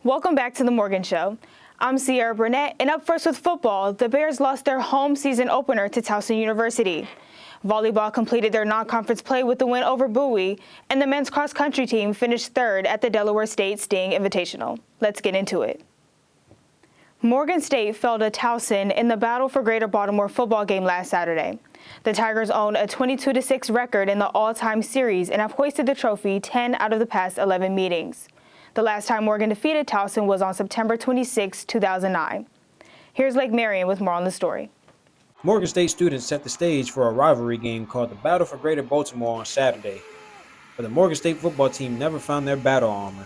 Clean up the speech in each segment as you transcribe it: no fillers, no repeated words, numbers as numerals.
Welcome back to The Morgan Show. I'm Sierra Burnett, and up first with football, the Bears lost their home season opener to Towson University. Volleyball completed their non-conference play with the win over Bowie, and the men's cross-country team finished third at the Delaware State Sting Invitational. Let's get into it. Morgan State fell to Towson in the Battle For Greater Baltimore football game last Saturday. The Tigers own a 22-6 record in the all-time series and have hoisted the trophy 10 out of the past 11 meetings. The last time Morgan defeated Towson was on September 26, 2009. Here's Lake Marion with more on the story. Morgan State students set the stage for a rivalry game called the Battle For Greater Baltimore on Saturday, but the Morgan State football team never found their battle armor.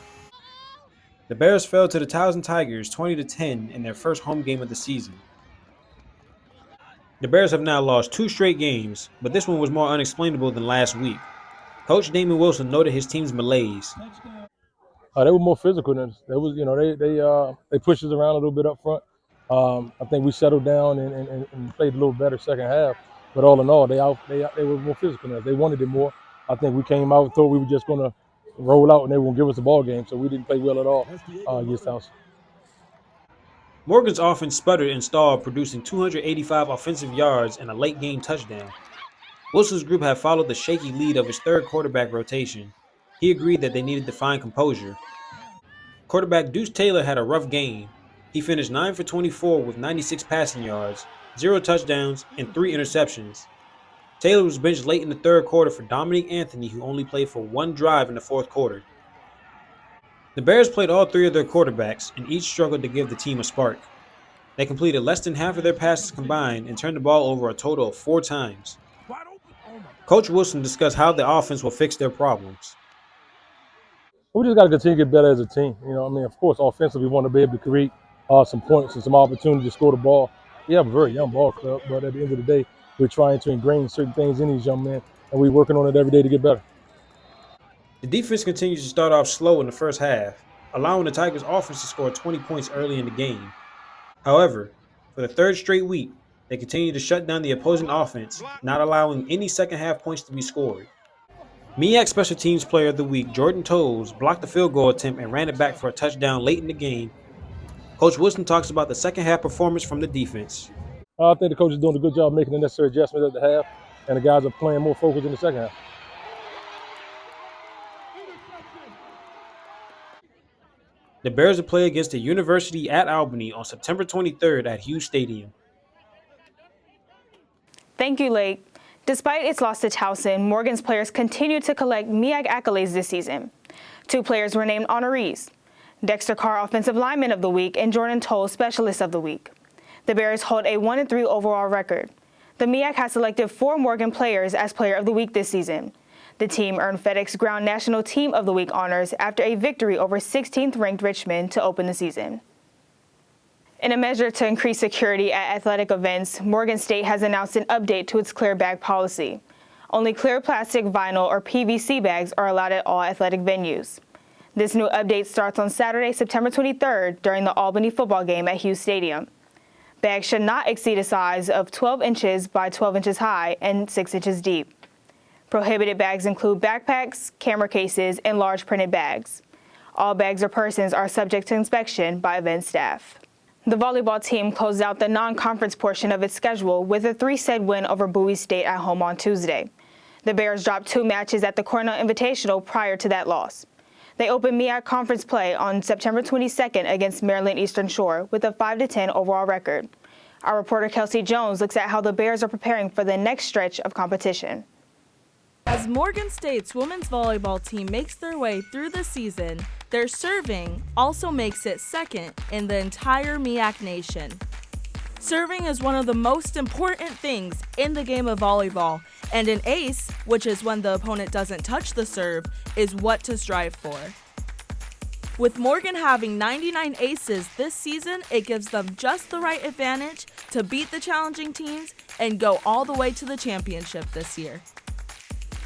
The Bears fell to the Towson Tigers 20-10 in their first home game of the season. The Bears have now lost 2 straight games, but this one was more unexplainable than last week. Coach Damon Wilson noted his team's malaise. They were more physical than us. They pushed us around a little bit up front. I think we settled down and played a little better second half. But all in all, they were more physical than us. They wanted it more. I think we came out and thought we were just going to roll out and they were going to give us the ball game. So we didn't play well at all against Towson. Morgan's offense sputtered and stalled, producing 285 offensive yards and a late game touchdown. Wilson's group had followed the shaky lead of his third quarterback rotation. He agreed that they needed to find composure. Quarterback Deuce Taylor had a rough game. He finished 9 for 24 with 96 passing yards, 0 touchdowns, and 3 interceptions. Taylor was benched late in the third quarter for Dominic Anthony, who only played for 1 drive in the fourth quarter. The Bears played all 3 of their quarterbacks, and each struggled to give the team a spark. They completed less than half of their passes combined and turned the ball over a total of 4 times. Coach Wilson discussed how the offense will fix their problems. We just got to continue to get better as a team. Of course, offensively, we want to be able to create some points and some opportunity to score the ball. We have a very young ball club, but at the end of the day, we're trying to ingrain certain things in these young men, and we're working on it every day to get better. The defense continues to start off slow in the first half, allowing the Tigers' offense to score 20 points early in the game. However, for the third straight week, they continue to shut down the opposing offense, not allowing any second-half points to be scored. MEAC Special Teams Player of the Week Jordan Toles blocked the field goal attempt and ran it back for a touchdown late in the game. Coach Wilson talks about the second-half performance from the defense. I think the coach is doing a good job making the necessary adjustments at the half, and the guys are playing more focused in the second half. The Bears will play against the University at Albany on September 23rd at Hughes Stadium. Thank you, Lake. Despite its loss to Towson, Morgan's players continue to collect MEAC accolades this season. 2 players were named honorees: Dexter Carr, Offensive Lineman of the Week, and Jordan Toll, Specialist of the Week. The Bears hold a 1-3 overall record. The MEAC has selected 4 Morgan players as Player of the Week this season. The team earned FedEx Ground National Team of the Week honors after a victory over 16th-ranked Richmond to open the season. In a measure to increase security at athletic events, Morgan State has announced an update to its clear bag policy. Only clear plastic, vinyl, or PVC bags are allowed at all athletic venues. This new update starts on Saturday, September 23rd during the Albany football game at Hughes Stadium. Bags should not exceed a size of 12 inches by 12 inches high and 6 inches deep. Prohibited bags include backpacks, camera cases, and large printed bags. All bags or persons are subject to inspection by event staff. The volleyball team closed out the non-conference portion of its schedule with a 3-set win over Bowie State at home on Tuesday. The Bears dropped 2 matches at the Cornell Invitational prior to that loss. They opened MEAC conference play on September 22nd against Maryland Eastern Shore with a 5-10 overall record. Our reporter Kelsi Jones looks at how the Bears are preparing for the next stretch of competition. As Morgan State's women's volleyball team makes their way through the season, their serving also makes it second in the entire MEAC nation. Serving is one of the most important things in the game of volleyball, and an ace, which is when the opponent doesn't touch the serve, is what to strive for. With Morgan having 99 aces this season, it gives them just the right advantage to beat the challenging teams and go all the way to the championship this year.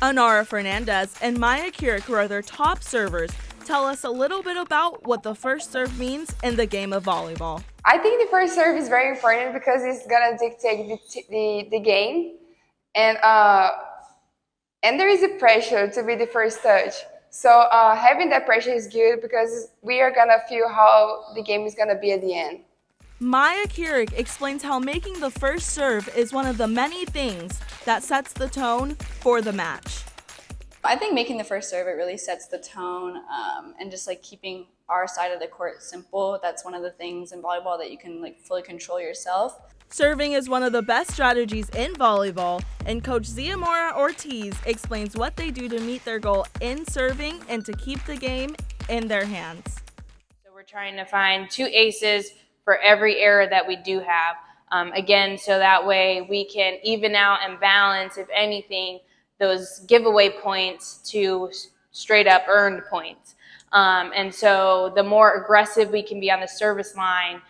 Anara Fernandez and Maya Kirik, who are their top servers, tell us a little bit about what the first serve means in the game of volleyball. I think the first serve is very important because it's gonna dictate the game, and there is a pressure to be the first touch. So having that pressure is good because we are going to feel how the game is going to be at the end. Maya Keurig explains how making the first serve is one of the many things that sets the tone for the match. I think making the first serve, it really sets the tone, and just like keeping our side of the court simple. That's one of the things in volleyball that you can like fully control yourself. Serving is one of the best strategies in volleyball, and Coach Xiomara Ortiz explains what they do to meet their goal in serving and to keep the game in their hands. So we're trying to find 2 aces for every error that we do have. Again, so that way we can even out and balance, if anything, those giveaway points to straight up earned points. And so the more aggressive we can be on the service line,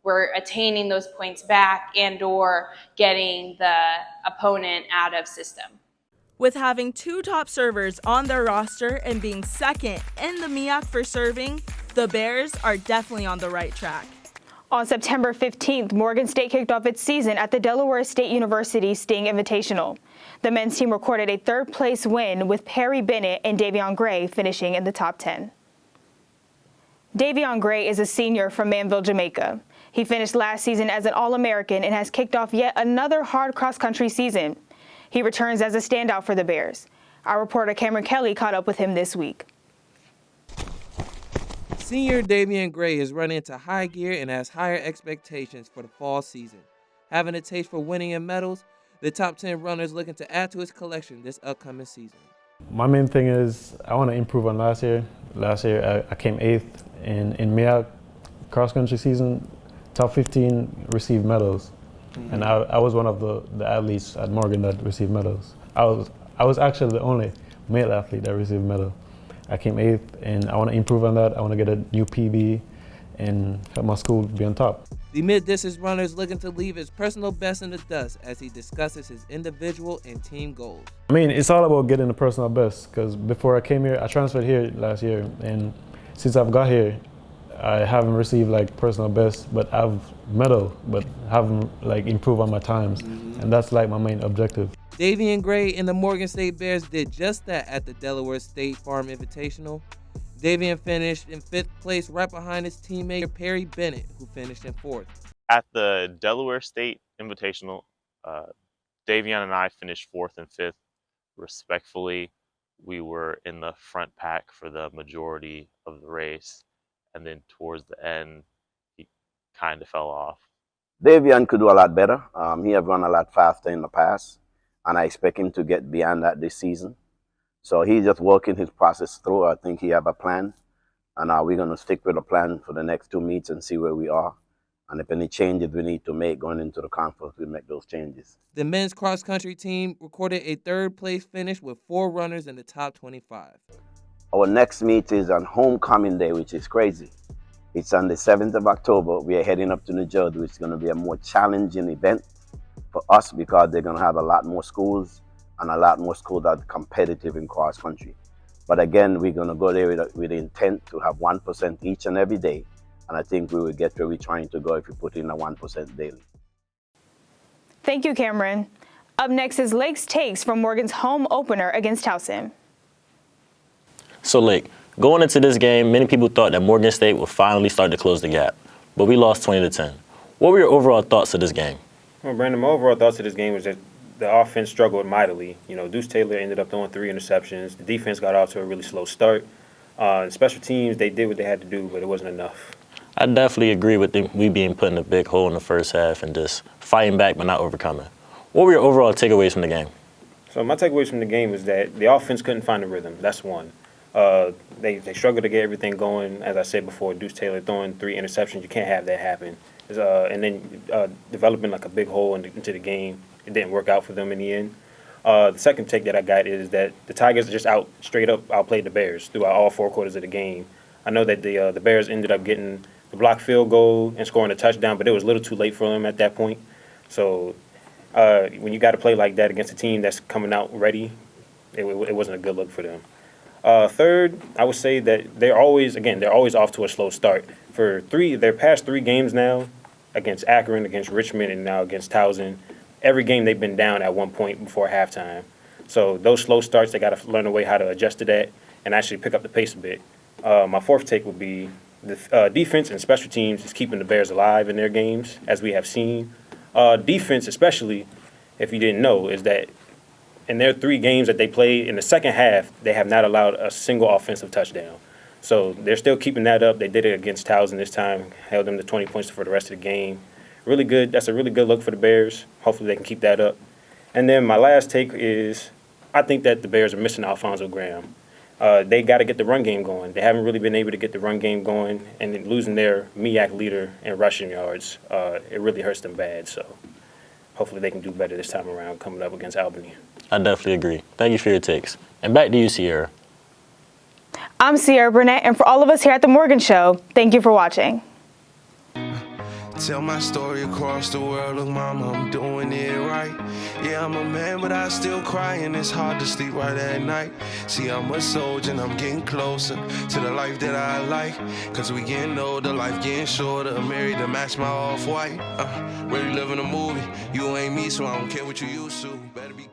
we're attaining those points back and or getting the opponent out of system. With having 2 top servers on their roster and being second in the MEAC for serving, the Bears are definitely on the right track. On September 15th, Morgan State kicked off its season at the Delaware State University Sting Invitational. The men's team recorded a third-place win with Perry Bennett and Davian Gray finishing in the top 10. Davian Gray is a senior from Manville, Jamaica. He finished last season as an All-American and has kicked off yet another hard cross-country season. He returns as a standout for the Bears. Our reporter Cameron Kelly caught up with him this week. Senior Davian Gray is running into high gear and has higher expectations for the fall season. Having a taste for winning and medals, the top 10 runner is looking to add to his collection this upcoming season. My main thing is I want to improve on last year. Last year I came 8th in MEAC cross-country season. Top 15 received medals, and I was one of the athletes at Morgan that received medals. I was actually the only male athlete that received a medal. I came 8th, and I want to improve on that. I want to get a new PB and help my school be on top. The mid-distance runner is looking to leave his personal best in the dust as he discusses his individual and team goals. I mean, it's all about getting the personal best, because before I came here, I transferred here last year, and since I've got here, I haven't received like personal best, but I've medal, but haven't like improved on my times, and that's like my main objective. Davian Gray and the Morgan State Bears did just that at the Delaware State Farm Invitational. Davian finished in 5th place right behind his teammate Perry Bennett, who finished in 4th. At the Delaware State Invitational, Davian and I finished 4th and 5th respectfully. We were in the front pack for the majority of the race, and then towards the end, he kind of fell off. Davian could do a lot better. He have run a lot faster in the past, and I expect him to get beyond that this season. So he's just working his process through. I think he have a plan, and we're going to stick with the plan for the next 2 meets and see where we are. And if any changes we need to make going into the conference, we'll make those changes. The men's cross-country team recorded a 3rd place finish with 4 runners in the top 25. Our next meet is on homecoming day, which is crazy. It's on the 7th of October. We are heading up to New Jersey, which is going to be a more challenging event for us because they're going to have a lot more schools and a lot more schools that are competitive in cross country. But again, we're going to go there with the intent to have 1% each and every day. And I think we will get where we're trying to go if we put in a 1% daily. Thank you, Cameron. Up next is Lake's takes from Morgan's home opener against Towson. So Lake, going into this game, many people thought that Morgan State would finally start to close the gap, but we lost 20-10. What were your overall thoughts of this game? Well, Brandon, my overall thoughts of this game was that the offense struggled mightily. Deuce Taylor ended up throwing 3 interceptions. The defense got off to a really slow start. Special teams, they did what they had to do, but it wasn't enough. I definitely agree with we being put in a big hole in the first half and just fighting back but not overcoming. What were your overall takeaways from the game? So my takeaways from the game was that the offense couldn't find the rhythm. That's one. They struggled to get everything going. As I said before, Deuce Taylor throwing 3 interceptions, you can't have that happen. And then developing like a big hole into the game, it didn't work out for them in the end. The second take that I got is that the Tigers just straight up outplayed the Bears throughout all 4 quarters of the game. I know that the Bears ended up getting the blocked field goal and scoring a touchdown, but it was a little too late for them at that point. So when you got to play like that against a team that's coming out ready, it wasn't a good look for them. Third, I would say that they're always off to a slow start. For their past 3 games now, against Akron, against Richmond, and now against Towson, every game they've been down at one point before halftime. So those slow starts, they got to learn a way how to adjust to that and actually pick up the pace a bit. My fourth take would be the defense and special teams is keeping the Bears alive in their games, as we have seen. Defense, especially, if you didn't know, is that in their 3 games that they played in the second half, they have not allowed a single offensive touchdown. So they're still keeping that up. They did it against Towson this time, held them to 20 points for the rest of the game. Really good. That's a really good look for the Bears. Hopefully they can keep that up. And then my last take is I think that the Bears are missing Alfonso Graham. They got to get the run game going. They haven't really been able to get the run game going, and then losing their MEAC leader in rushing yards, it really hurts them bad. So hopefully they can do better this time around coming up against Albany. I definitely agree. Thank you for your takes. And back to you, Sierra. I'm Sierra Burnett, and for all of us here at The Morgan Show, thank you for watching. Tell my story across the world, look mama, I'm doing it right. Yeah, I'm a man, but I still cry, and it's hard to sleep right at night. See, I'm a soldier, and I'm getting closer to the life that I like. Cause we getting older, life getting shorter, I'm married to match my off-white. Really living a movie, you ain't me, so I don't care what you used to. Better be